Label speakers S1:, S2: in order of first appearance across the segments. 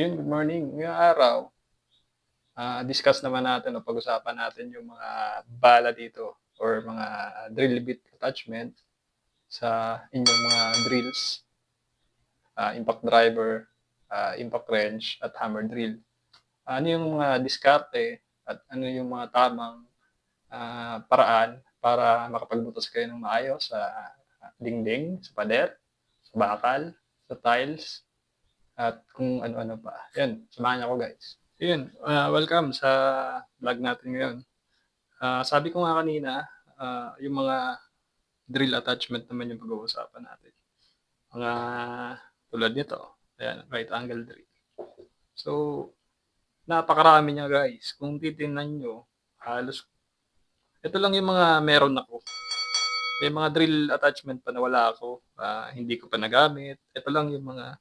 S1: Ayun, good morning. Ngayong araw, discuss naman natin o pag-usapan natin yung mga bala dito or mga drill bit attachment sa inyong mga drills, impact driver, impact wrench at hammer drill. Ano yung mga diskarte at ano yung mga tamang paraan para makapagbutas kayo ng maayos sa dingding, sa pader, sa bakal, sa tiles, at kung ano-ano pa. Yan, samahan niyo ako guys. Yun, welcome sa vlog natin ngayon. Sabi ko nga kanina, yung mga drill attachment naman yung pag-uusapan natin. Mga tulad nito, ayan, right angle drill. So, napakarami niya guys. Kung titingnan nyo, halos, ito lang yung mga meron ako. May mga drill attachment pa na wala ako, hindi ko pa nagamit. Ito lang yung mga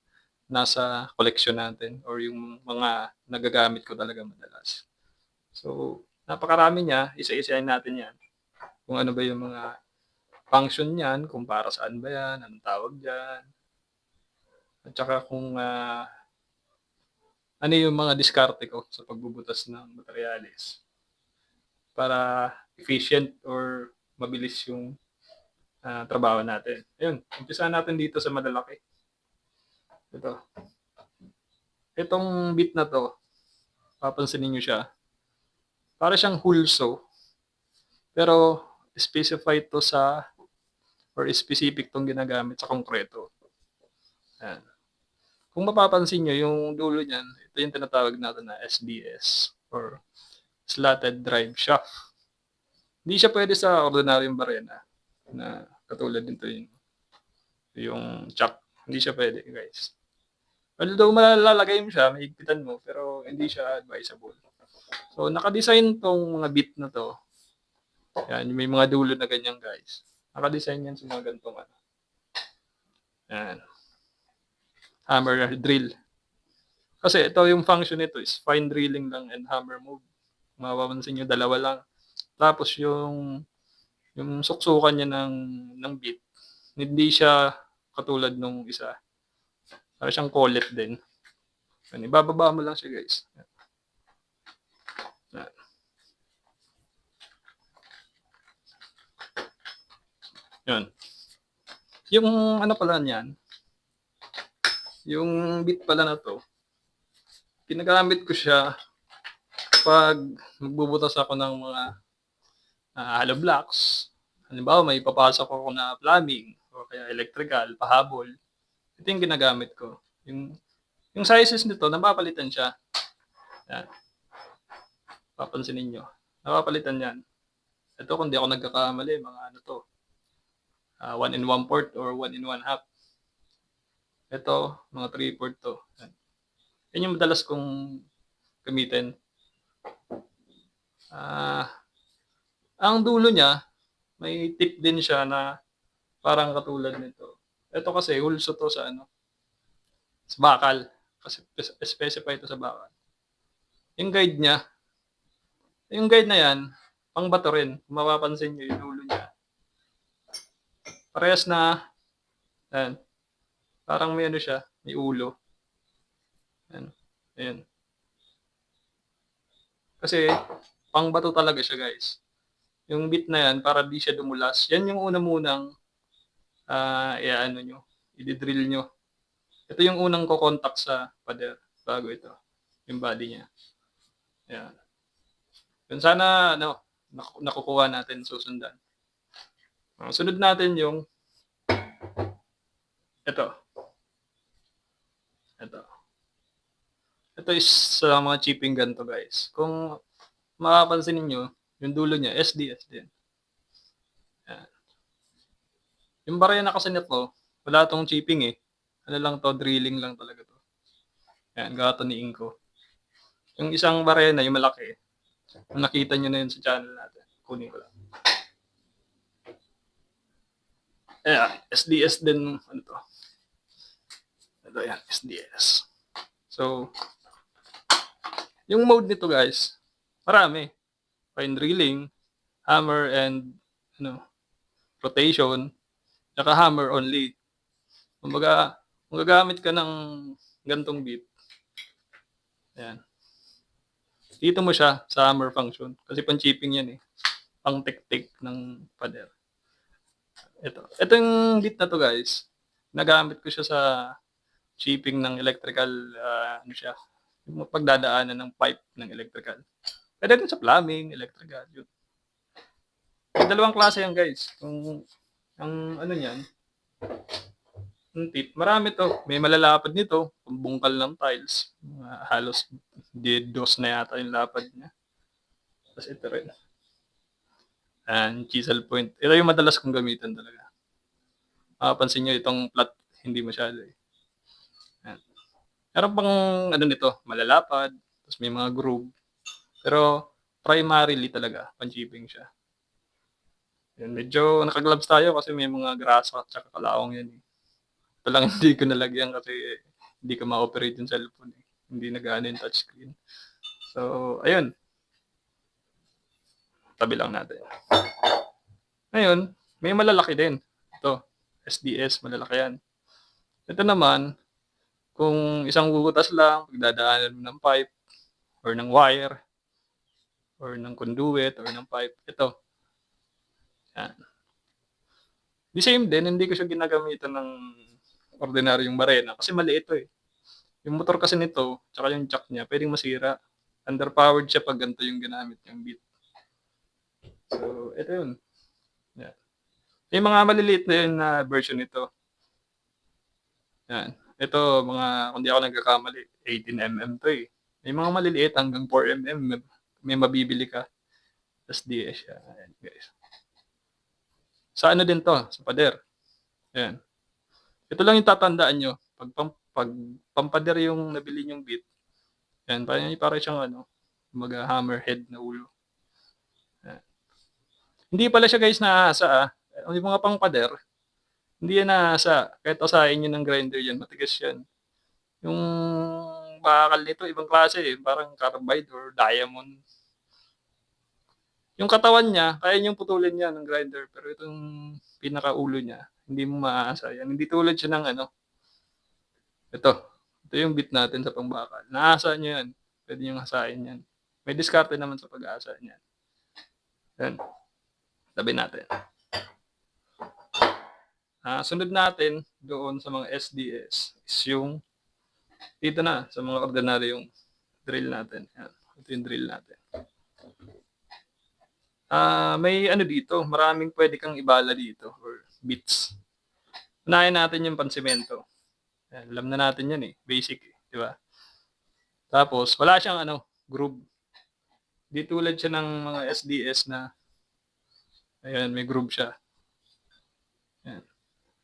S1: nasa collection natin or yung mga nagagamit ko talaga madalas. So, napakarami niya, isa-isahin natin yan. Kung ano ba yung mga function niyan, kung para saan ba yan, anong tawag diyan. At saka kung ano yung mga diskarte ko sa pagbubutas ng materyales para efficient or mabilis yung trabaho natin. Ayun, umpisahan natin dito sa malalaki. Ito. Itong bit na to, papansinin nyo siya, para siyang hulso, pero specified to sa or specific tong ginagamit sa konkreto. Ayan. Kung mapapansin nyo, yung dulo niyan, ito yung tinatawag natin na SDS or slotted drive shaft. Hindi siya pwede sa ordinaryong barena na katulad nito yung chuck. Hindi siya pwede, guys. Although malalagay mo siya, mahigpitan mo, pero hindi siya advisable. So, nakadesign tong mga bit na to. Yan, may mga dulo na ganyan, guys. Nakadesign yan sa mga ganitong ano. Yan. Hammer drill. Kasi ito yung function nito is fine drilling lang and hammer move. Mapapansin nyo, dalawa lang. Tapos yung suksukan niya ng bit, hindi siya katulad nung isa. Para siyang collet din. Yan, ibababa mo lang siya guys. Yan. Yan. Yung ano pala niyan, yung bit pala na to, ginagamit ko siya pag magbubutas ako ng mga hollow blocks. Halimbawa, may papasok ako na plumbing o kaya electrical, pahabol. Ito yung ginagamit ko. Yung sizes nito, napapalitan siya. Yan. Papansinin nyo. Napapalitan yan. Ito, kung di ako nagkakamali, mga ano to. 1 in 1/4 or 1 in 1/2. Ito, mga 3/4 to. Yan. Yan yung madalas kong gamitin. Ang dulo niya, may tip din siya na parang katulad nito. Ito kasi, hulso to sa ano, sa bakal. Kasi specify ito sa bakal. Yung guide na yan, pang bato rin. Kung mapapansin nyo yung dulo niya. Parehas na, yan, parang may ano siya, may ulo. Yan, ayan. Kasi, pang bato talaga siya guys. Yung bit na yan, para di siya dumulas. Yan yung una-munang iaano nyo, i-drill nyo. Ito yung unang ko-contact sa pader bago ito, yung body niya. Yan. Yun sana nakukuha natin, susundan. Sunod natin yung ito. Ito is sa mga chipping gun to guys. Kung makapansin niyo, yung dulo niya SDS din. Yan. Yung barena kasi nito, wala tong chipping eh. Ano lang to, drilling lang talaga to. Yan, gato ni Inko. Yung isang barena, yung malaki, nakita nyo na yun sa channel natin. Kunin ko lang. Ayan, SDS din, ano to. Ito yan, SDS. So, yung mode nito guys, marami. Fine drilling, hammer and rotation, saka hammer only. Kumbaga, kung gagamit ka ng gantong bit, Ayan. Dito mo siya sa hammer function. Kasi pang chipping yan eh. Pang tik-tik ng pader. Ito yung bit na to guys. Nagamit ko siya sa chipping ng electrical, ano siya, yung pagdadaanan ng pipe ng electrical. Pwede din sa plumbing, electrical. Yun. May dalawang klase yan guys. Ang ano niyan, yung tip, marami to. May malalapad nito, bungkal ng tiles. Halos dos na yata yung lapad niya. Tapos ito rin. And chisel point. Ito yung madalas kong gamitan talaga. Mapapansin nyo itong flat, hindi masyado eh. Ayan. Meron pang ano nito, malalapad, tapos may mga groove. Pero primarily talaga, pan-chipping siya. Yan, medyo naka-gloves tayo kasi may mga grasa at saka kalawang yan eh. Ito lang hindi ko nalagyan kasi hindi ko ma-operate yung cellphone eh. Hindi nagana yung touchscreen. So, ayun. Tabi lang natin. Ngayon, may malalaki din. Ito, SDS, malalaki yan. Ito naman, kung isang butas lang, pagdadaanan mo ng pipe, or ng wire, or ng conduit, or ng pipe, ito. Yan. The same din, hindi ko siya ginagamitan ng ordinaryong barena kasi maliit ito eh. Yung motor kasi nito, tsaka yung jack niya, pwedeng masira. Underpowered siya pag ganito yung ginamit niyang bit. So, ito yun. Yan. May mga maliliit na yun na version nito. Yan. Ito, mga, kung di ako nagkakamali, 18mm to eh. May mga maliliit hanggang 4mm. May mabibili ka. Tapos DS siya. Ayan, guys. Sa ano din to? Sa pader. Ayan. Ito lang yung tatandaan nyo. Pag pampader yung nabili nyong bit, yan, parang siyang ano, hammerhead na ulo. Yan. Hindi pala siya guys naasa ah. Yung mga pangpader, hindi yan naasa. Kahit asahin nyo ng grinder yan, matigas yan. Yung bakal nito, ibang klase eh. Parang carbide or diamond. Yung katawan niya, kaya niyong putulin niya ng grinder. Pero itong pinakaulo niya, hindi mo maaasa yan. Hindi tulad siya ng ano. Ito yung bit natin sa pangbakal. Naasa niyo yan. Pwede niyong hasain yan. May diskarte naman sa pag-aasa niyan. Yan. Tabi natin. Sunod natin doon sa mga SDS is yung dito na sa mga ordinaryong drill natin. Yan. Ito yung drill natin. May ano dito, maraming pwede kang ibala dito or bits. Unahin natin yung pansimento. Yan, alam na natin yan eh, basic eh, di ba? Tapos wala siyang ano, groove. Di tulad siya ng mga SDS na ayan, may groove siya. Yan.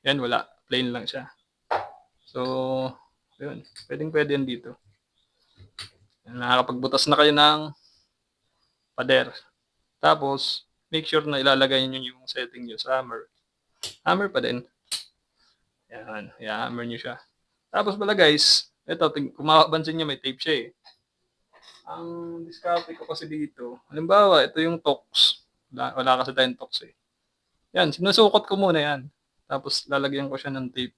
S1: Yan wala, plain lang siya. So, yun, pwede yan dito. Nakakapagbutas na kayo ng pader. Tapos, make sure na ilalagay nyo yung setting nyo sa hammer. Hammer pa din. Yan, i-hammer nyo siya. Tapos pala guys, ito, kung makapansin nyo may tape siya eh. Ang diskarte ko kasi dito, halimbawa, ito yung tox. Wala kasi tayong tox eh. Yan, sinusukot ko muna yan. Tapos lalagyan ko siya ng tape.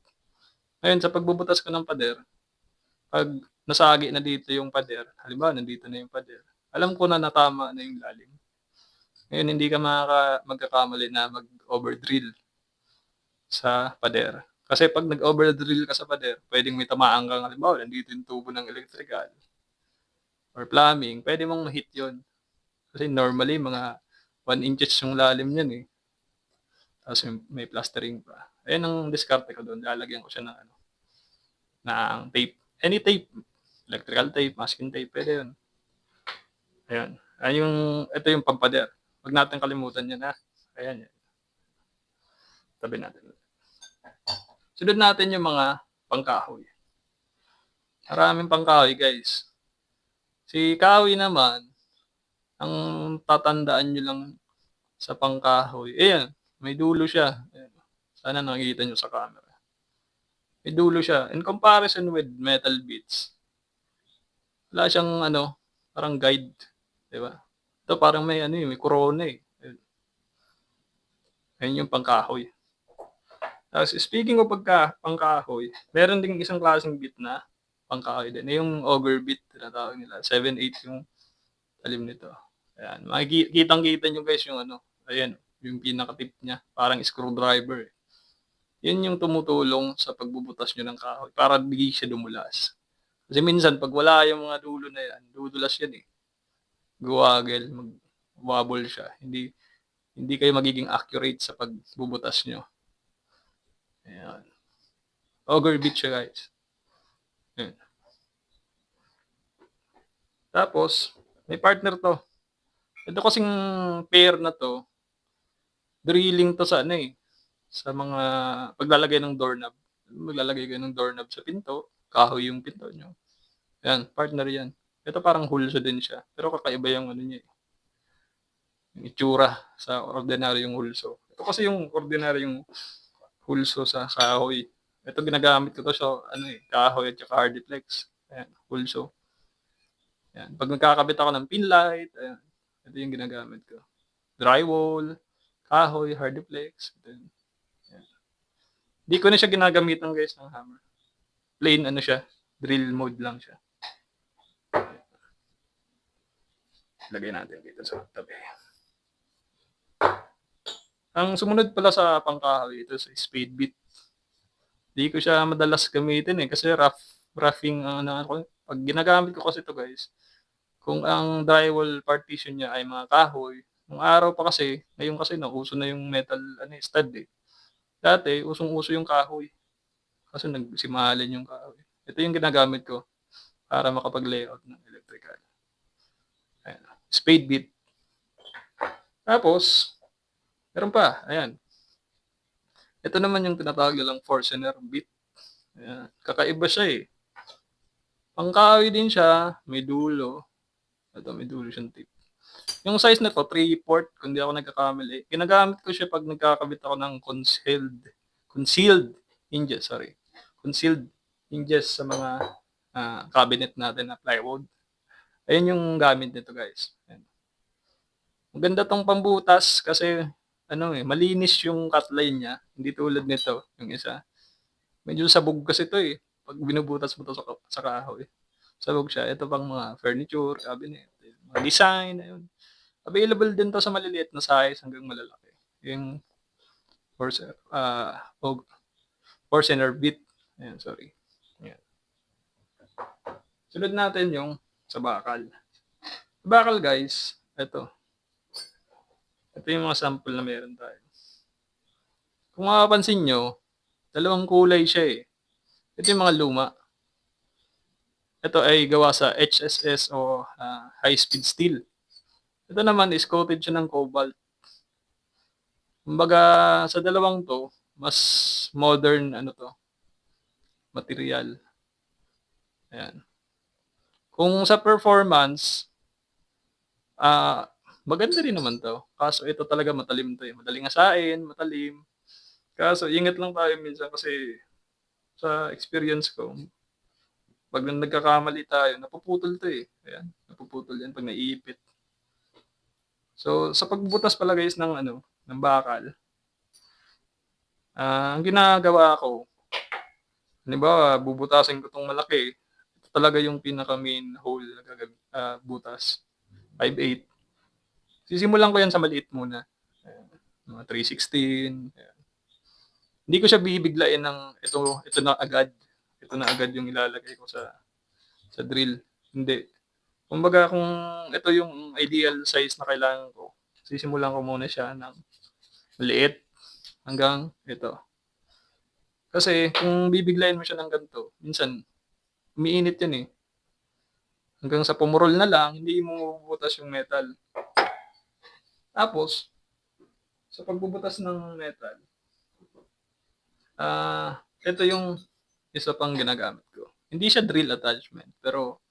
S1: Ngayon, sa pagbubutas ko ng pader, pag nasagi na dito yung pader, halimbawa, nandito na yung pader, alam ko na natama na yung lalim. Ngayon, hindi ka magkakamali na mag-overdrill sa pader. Kasi pag nag-overdrill ka sa pader, pwedeng may tamaan kang, halimbawa, nandito yung tubo ng electrical or plumbing, pwede mong ma-hit yun. Kasi normally, mga 1 inches yung lalim yan eh. Tapos may plastering pa. Ayan ang diskarte ko doon. Lalagyan ko siya ng ano, ng tape. Any tape. Electrical tape, masking tape, pwede yun. Ayan. Ito yung pampader. Huwag natin kalimutan yan ha. Ayan yan. Tabi natin. Sunod natin yung mga pangkahoy. Maraming pangkahoy guys. Si kahoy naman, ang tatandaan nyo lang sa pangkahoy. Ayan, may dulo siya. Ayan. Sana nakikita nyo sa camera. May dulo siya. In comparison with metal bits, wala siyang ano, parang guide. Diba? Ito parang may ano may corona eh. Ayan yung pangkahoy. Tapos speaking of pangkahoy, meron ding isang klaseng bit na pangkahoy din. Yung auger bit tinatawag nila, 7/8 yung talim nito. Ayan, kitang-kita niyo guys yung ano, ayan, yung pinaka-tip niya, parang screwdriver. Yun yung tumutulong sa pagbubutas niyo ng kahoy para di siya dumulas. Kasi minsan 'pag wala yung mga dulo na yan, dudulas yan, eh. Guwagel, mag-wobble siya. Hindi hindi kayo magiging accurate sa pagbubutas niyo. Ayan. Auger bit siya guys. Ayan. Tapos, may partner 'to. Ito kasing pair na 'to, drilling 'to sa ano, eh, sa mga paglalagay ng doorknob. Maglalagay kayo ng doorknob sa pinto, kahoy yung pinto niyo. Yan, partner yan. Ito parang hulso din siya, pero kakaiba yung ano niya, eh, yung itsura sa ordinaryong hulso. Ito kasi yung ordinaryong hulso sa kahoy. Ito ginagamit ko 'to sa ano, eh, kahoy at saka hardiplex. Ayan, hulso. Yan, 'pag nagkakabit ako ng pin light, ayan, ito yung ginagamit ko. Drywall, kahoy, hardiplex, ito yun. Ayan. Di ko na siya ginagamitan guys ng hammer. Plain ano siya, drill mode lang siya. Lagay natin dito sa tabi. Ang sumunod pala sa pangkahoy, ito sa spade bit. Di ko siya madalas gamitin, eh, kasi roughing ang ano ko. Pag ginagamit ko kasi ito guys, kung ang drywall partition niya ay mga kahoy, nung araw pa kasi, ngayon kasi nauso na yung metal ano, eh, stud, eh. Dati usong-uso yung kahoy, kaso nagsimahalin yung kahoy. Ito yung ginagamit ko para makapag-layout ng electrical. Ayan, spade bit. Tapos, meron pa, ayan. Ito naman yung tinatawag nilang Forstner bit. Ayan, kakaiba siya, eh. Pangkahoy din siya, may dulo. Ito, may dulo siyang tip. Yung size na 'to, 3/4 kung di ako nagkakamali. Ginagamit ko siya 'pag nagkakabit ako ng concealed hinges, sorry. Concealed hinges sa mga, cabinet natin na plywood. Ayun yung gamit nito guys, ayan. Maganda 'tong pambutas kasi ano, eh, malinis yung cut line niya, hindi tulad nito, yung isa. Medyo sabog kasi 'to, eh, 'pag binubutas mo 'to sa kahoy. Sabog siya. Ito pang mga furniture, cabinet, mga design, ayun. Available din 'to sa maliliit na size hanggang malalaki. Yung Forstner bit. Ayan, sorry. Ayan. Sunod natin yung sa bakal. Sa bakal guys, ito. Ito yung mga sample na meron tayo. Kung mapapansin nyo, dalawang kulay siya, eh. Ito yung mga luma. Ito ay gawa sa HSS o high speed steel. Ito naman is coated siya ng cobalt. Kumbaga sa dalawang 'to, mas modern ano 'to, material. Ayan. Kung sa performance, maganda rin naman 'to, kaso ito talaga matalim 'to, eh, madaling asain, matalim. Kaso ingat lang tayo minsan kasi sa experience ko, 'pag nagkakamali tayo napuputol 'to, eh, ayan, napuputol 'yan 'pag naiipit. So, sa pagbubutas pala guys ng ano, ng bakal, ang ginagawa ko, halimbawa bubutasin ko 'tong malaki, ito talaga yung pinaka-main hole na butas, 5/8. Sisimulan ko 'yan sa maliit muna, ayan, mga 3/16, ayan. Hindi ko siya bibiglain ng ito na agad, ito na agad yung ilalagay ko sa drill, hindi. Kumbaga kung ito yung ideal size na kailangan ko, sisimulan ko muna siya ng maliit hanggang ito. Kasi kung bibiglain mo siya ng ganito, minsan umiinit 'yan, eh. Hanggang sa pumurol na lang, hindi mo mabubutas yung metal. Tapos, sa pagbubutas ng metal, ito yung isa pang ginagamit ko. Hindi siya drill attachment, pero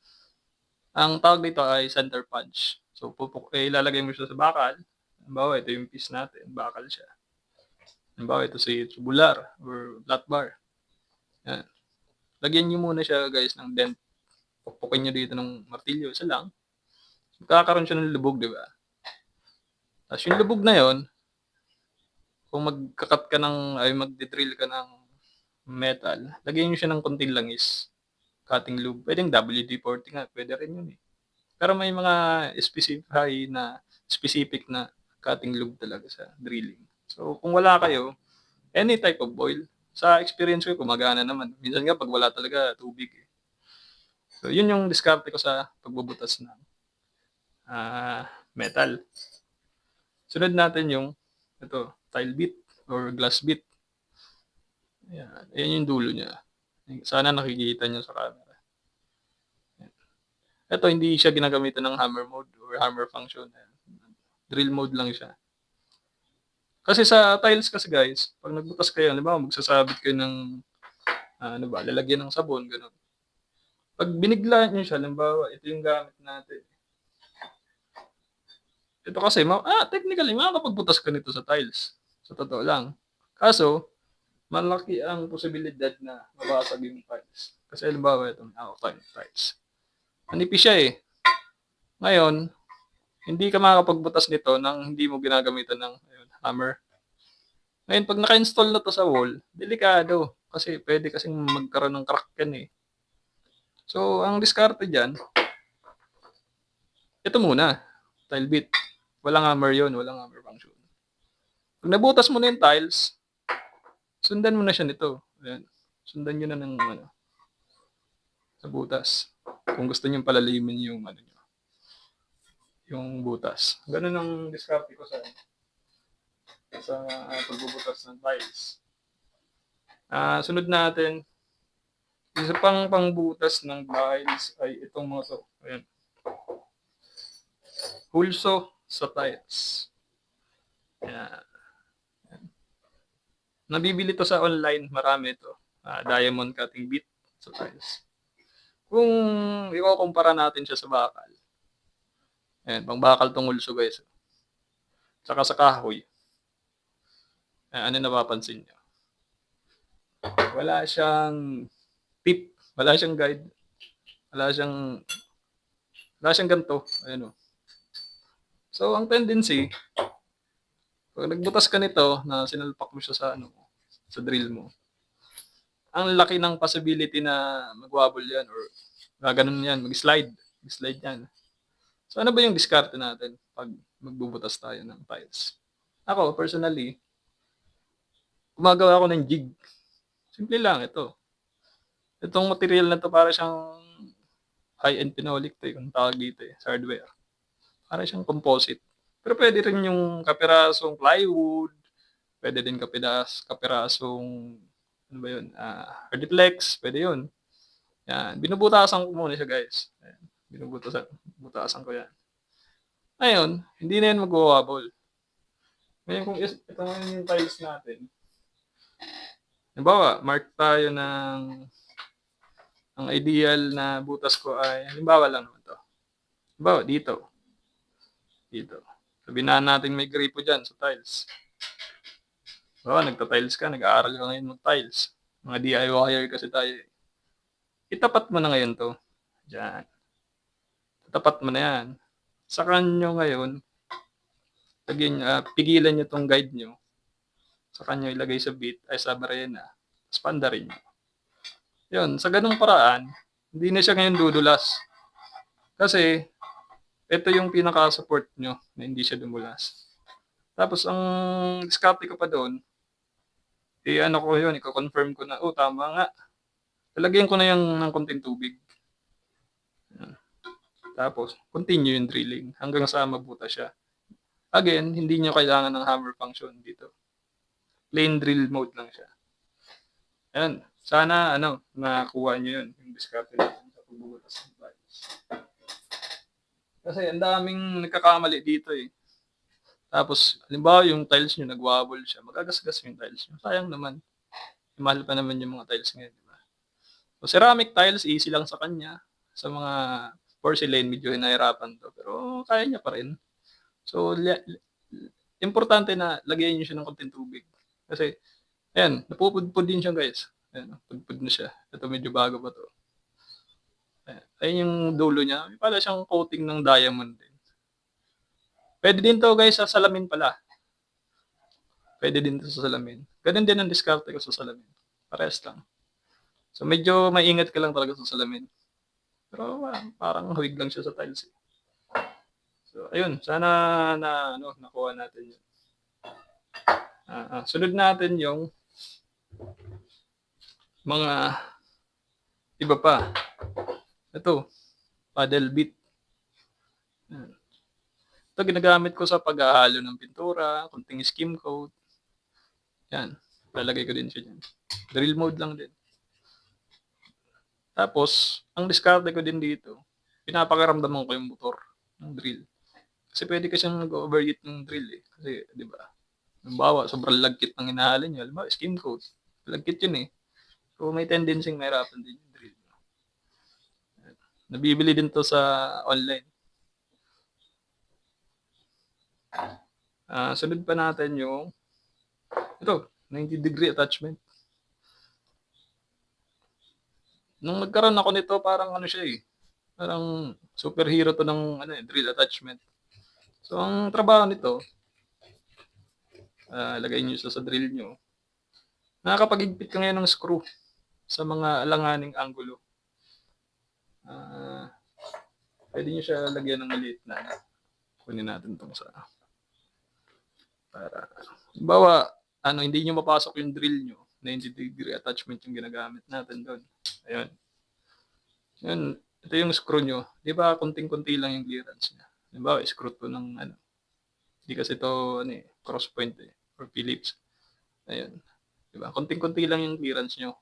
S1: ang tawag dito ay center punch. So, ilalagay mo siya sa bakal. Halimbawa, ito yung piece natin, bakal siya. Halimbawa, ito si tubular or flat bar. Yan. Lagyan niyo muna siya guys ng dent. Pukpukin niyo dito ng martilyo, isa lang. Magkakaroon siya ng lubog, di ba? Tapos yung lubog na yon, kung magde-drill ka ng metal, lagyan niyo siya ng konting langis. cutting lube. Pwedeng WD-40 nga, pwede rin yun eh. Pero may mga specific na cutting lube talaga sa drilling. So kung wala kayo, any type of oil. Sa experience ko, gumagana naman. Minsan nga pag wala talaga, tubig eh. So yun yung diskarte ko sa pagbubutas ng metal. Sunod natin yung tile bit or glass bit. Ayan yung dulo niya. Sana nakikita nyo sa camera. Ito, hindi siya ginagamitan ng hammer mode or hammer function. Drill mode lang siya. Kasi sa tiles kasi guys, pag nagbutas kayo, halimbawa magsasabit kayo ng lalagyan ng sabon, gano'n. Pag binigla nyo siya, halimbawa, ito yung gamit natin. Ito kasi, technically, makakapagbutas ka nito sa tiles. Sa totoo lang. Kaso, malaki ang posibilidad na mabasag yung tiles. Kasi halimbawa, itong tiles. Manipis siya eh. Ngayon, hindi ka makakapagbutas nito nang hindi mo ginagamitan ng hammer. Ngayon, pag naka-install na to sa wall, delikado. Kasi pwede kasing magkaroon ng crack yan eh. So, ang diskarte dyan, ito muna, tile bit. Walang hammer yun, walang hammer function. Pag nabutas mo na yung tiles, sundan mo na siya nito. Ayan. Sundan nyo na ng sa butas. Kung gusto nyo palalimin yung yung butas. Ganun ang diskarte ko sa pagbubutas ng tiles. Sunod natin, isa pang pangbutas ng tiles ay itong mga to. Ayan. Hulso sa tiles. Ayan. Nabibili to sa online, marami ito. Diamond cutting bit sa tiles. Kung i-kumpara natin siya sa bakal. Ayan, pang bakal tong hulso guys. Saka sa kahoy. Ano napapansin nyo? Wala siyang tip, wala siyang guide, wala siyang ganito. Ayan o. So, ang tendency, pag nagbutas ka nito na sinalpak mo siya sa drill mo, ang laki ng possibility na mag-wobble yan or ganun yan, mag-slide yan. So, ano ba yung diskarte natin pag magbubutas tayo ng tiles? Ako, personally, gumagawa ako ng jig. Simple lang, ito. Itong material na to para siyang high-end phenolic to, kung tawag dito sa hardware. Para siyang composite. Pero pwede rin yung kapirasong plywood, pwede din kapirasong hardiplex, pwede yun. Yan, binubutasan ko muna siya guys. Ayan, binubutasan ko yan. Ngayon, hindi na yan mag-wobble. Ngayon kung ito ngayon yung tiles natin, halimbawa, mark tayo ng ang ideal na butas ko ay, halimbawa lang naman to. Halimbawa, dito. Sabihin natin may gripo dyan sa tiles. Nagta-tiles ka, nag-aaral ka ngayon mag-tiles. Mga DIYer kasi tayo. Itapat mo na ngayon to. Diyan. Tapat mo na yan. Sa kanyo ngayon, pigilan nyo tong guide nyo. Sa kanyo ilagay sa bit, ay sa barena. Tapos pandarin nyo. Yun, sa ganung paraan, hindi na siya ngayon dudulas. Kasi, ito yung pinaka-support nyo na hindi siya dumulas. Tapos, ang diskarte ko pa doon, i-confirm ko na, tama nga. Talagyan ko na yung ng konting tubig. Tapos, continue yung drilling hanggang sa mabutas siya. Again, hindi nyo kailangan ng hammer function dito. Plain drill mode lang siya. Ayan. Sana, nakuha nyo yun, yung diskarte natin sa pagbubutas ng tiles. Kasi ang daming nagkakamali dito eh. Tapos, halimbawa yung tiles nyo, nag-wobble siya, magagasgas yung tiles nyo. Sayang naman. Mahal pa naman yung mga tiles ngayon, diba? So, ceramic tiles, easy lang sa kanya. Sa mga porcelain, medyo hinahirapan to. Pero, kaya niya pa rin. So, importante na lagyan nyo siya ng konting tubig. Kasi, ayan, napupudpud din siya guys. Ayan, pudpud na siya. Ito medyo bago pa to. Ayan yung dulo niya. May pala siyang coating ng diamond din. Pwede din to guys sa salamin pala. Pwede din to sa salamin. Ganun din ang diskarte ko sa salamin. Parehas lang. So, medyo maingat ka lang talaga sa salamin. Pero parang hawig lang siya sa tiles, eh. So, ayun, sana nakuha natin yun. Sunod natin yung mga iba pa. Ito, paddle beat. Ito ginagamit ko sa paghahalo ng pintura, konting skim coat. Yan, lalagay ko din siya dyan. Drill mode lang din. Tapos, ang diskarte ko din dito, pinapakaramdaman ko yung motor ng drill. Kasi pwede ka siyang mag-overheat ng drill, eh. Kasi, di ba? Halimbawa, sobrang lagkit ng inahalin nyo. Halimbawa, skim coat. Lagkit yun, eh. So, may tendency mahirapan din yung drill. Nabibili din to sa online. Sunod pa natin yung ito, 90-degree attachment. Nung nagkaroon ako nito, parang ano siya, eh. Parang superhero to ng drill attachment. So, ang trabaho nito, lagay nyo sa drill nyo. Nakakapag-higpit ka ngayon ng screw sa mga alanganing angulo. Pwede nyo siya lagyan ng maliit na. Kunin natin itong sa para bawa hindi nyo mapasok yung drill nyo, 90-degree attachment yung ginagamit natin doon. Ayun. Yun, ito yung screw nyo. Di ba, kunting-kunti lang yung clearance niya. Di ba, screw to ng Hindi kasi ito, cross point, or Phillips. Ayun. Di ba, kunting-kunti lang yung clearance nyo.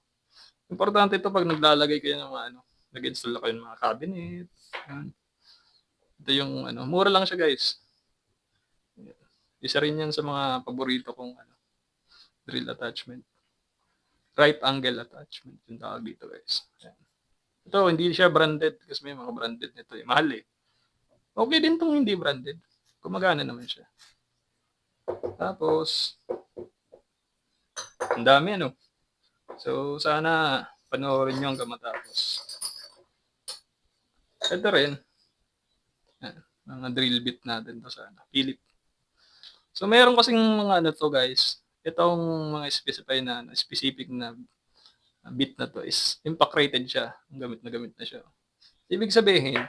S1: Importante ito pag naglalagay kayo ng nag-install kayo ng mga cabinet. Ayun. Ito yung, mura lang siya, guys. Isa rin yan sa mga paborito kong drill attachment. Right angle attachment yung tawag dito, guys. Ayan. Ito, hindi siya branded kasi may mga branded nito. Mahal, eh. Okay din tong hindi branded. Gumagana naman siya. Tapos, ang dami, So, sana panoorin nyo hanggang matapos. Ito rin, mga drill bit natin to sa Philip. So, meron kasing mga to, guys. Itong mga specific na bit na to is impact rated siya. Gamit na siya. Ibig sabihin,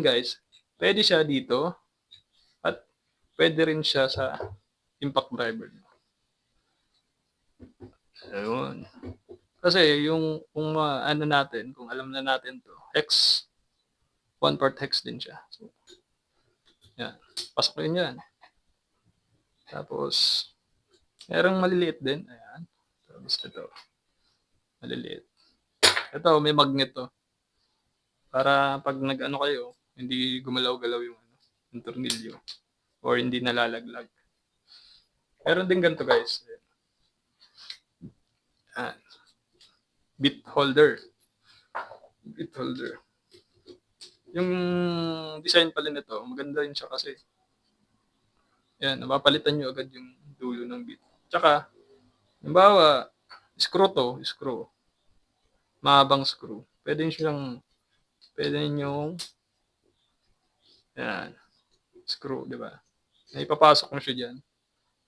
S1: guys, pwede siya dito at pwede rin siya sa impact driver. Ayun. Kasi kung natin, kung alam na natin to, hex, 1-part hex din siya. So, yan. Pasok rin yan. Tapos, merong maliliit din. Ayan. Tapos ito. Maliliit. Ito, may magnet to. Para pag kayo, hindi gumalaw-galaw yung tornilyo. Or hindi nalalaglag. Meron din ganito, guys. Bit holder. Yung design pala nito, maganda rin siya kasi yan, napapalitan nyo agad yung dulo ng bit. Tsaka, halimbawa, screw. Mahabang screw. Pwede nyo yan, screw, di ba? Naipapasok mo siya dyan.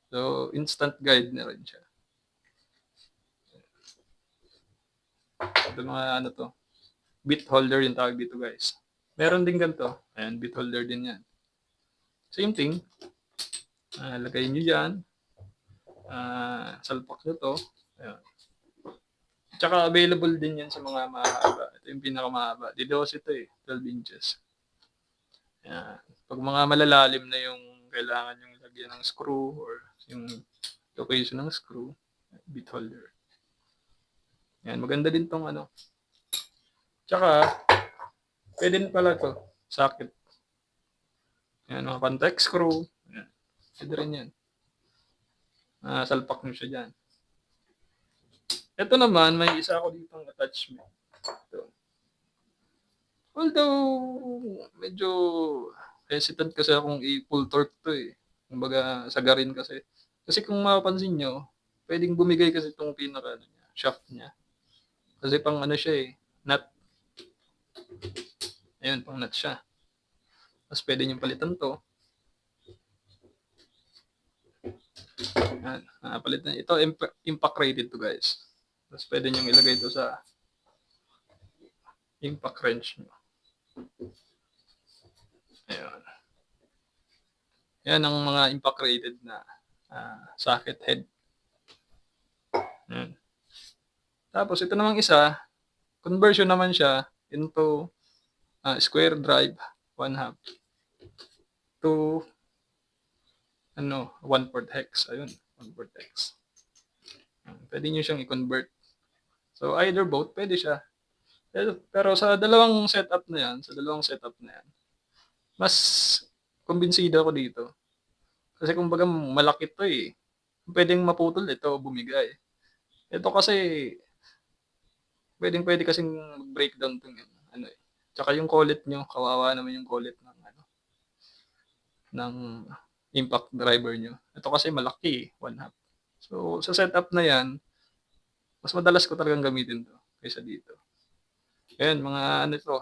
S1: So, instant guide na rin siya. Ito mga to. Bit holder yung tawag dito, guys. Meron din ganito. Ayan, bit holder din yan. Same thing. Lagay nyo dyan. Salpak nyo to. Ayan. Tsaka available din yan sa mga mahaba. Ito yung pinakamahaba. Didos ito 12 inches. Ayan. Pag mga malalalim na yung kailangan yung lagyan ng screw or yung location ng screw, bit holder. Ayan, maganda din tong Tsaka, pwede din pala to, socket. Ayan, mga contact screw. Ayan. Pwede rin yan. Salpak nyo siya dyan. Ito naman, may isa ako ditong attachment. Ito. Although, medyo hesitant kasi akong i-full torque to Kumbaga, sagarin kasi. Kasi kung mapapansin nyo, pwedeng bumigay kasi itong shaft niya. Kasi pang siya nut. Ayun, pang nut siya. Tapos pwede nyo palitan to. Palitan. Ito, impact rated to, guys. Tapos pwede nyo ilagay ito sa impact wrench nyo. Ayun. Yan ang mga impact rated na socket head. Ayan. Tapos ito namang isa, conversion naman siya into square drive 1/2 to 1/4 hex. Ayun, 1/4 hex. Pwede nyo siyang i-convert. So either both, pwede siya. Pero sa dalawang setup na yan, mas kumbinsido ako dito. Kasi kumbaga malaki to eh. Pwedeng maputol ito, bumigay. Ito kasi, pwede kasing breakdown itong eh. Tsaka yung collet nyo, kawawa naman yung collet ng impact driver nyo. Ito kasi malaki, 1/2. So, sa setup na yan, mas madalas ko talagang gamitin to kaysa dito. Ayan, mga ito,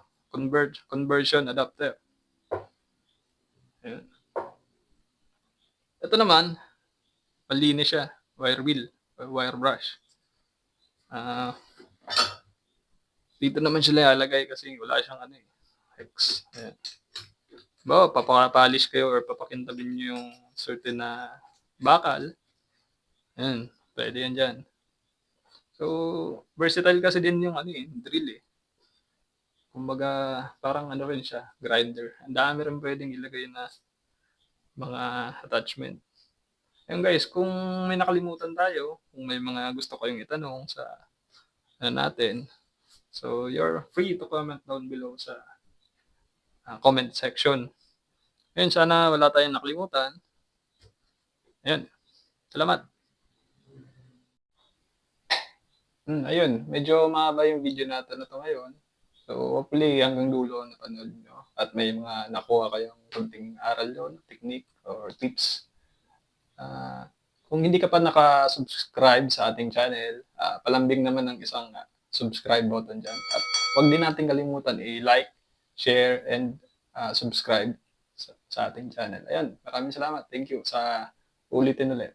S1: conversion adapter. Ayan. Ito naman, malinis siya, wire wheel, or wire brush. Dito naman siya ilalagay kasi wala siyang hex. Ayan. Papapolish kayo or papakintabin nyo yung certain na bakal. Ayan, pwede yan dyan. So, versatile kasi din yung drill eh. Kumbaga, parang rin siya, grinder. Ang dami rin pwedeng ilagay na mga attachment. Ayun guys, kung may nakalimutan tayo, kung may mga gusto kayong itanong sa natin, so you're free to comment down below sa comment section. Ayun, sana wala tayong nakalimutan. Ayun, salamat. Ayun, medyo mahaba yung video natin na to ngayon. So, hopefully hanggang dulo napanood nyo at may mga nakuha kayong kunting aral doon, technique or tips. Kung hindi ka pa naka-subscribe sa ating channel, palambing naman ng isang subscribe button dyan. At huwag din natin kalimutan i-like, share, and subscribe sa ating channel. Ayan, maraming salamat. Thank you sa ulitin ulit.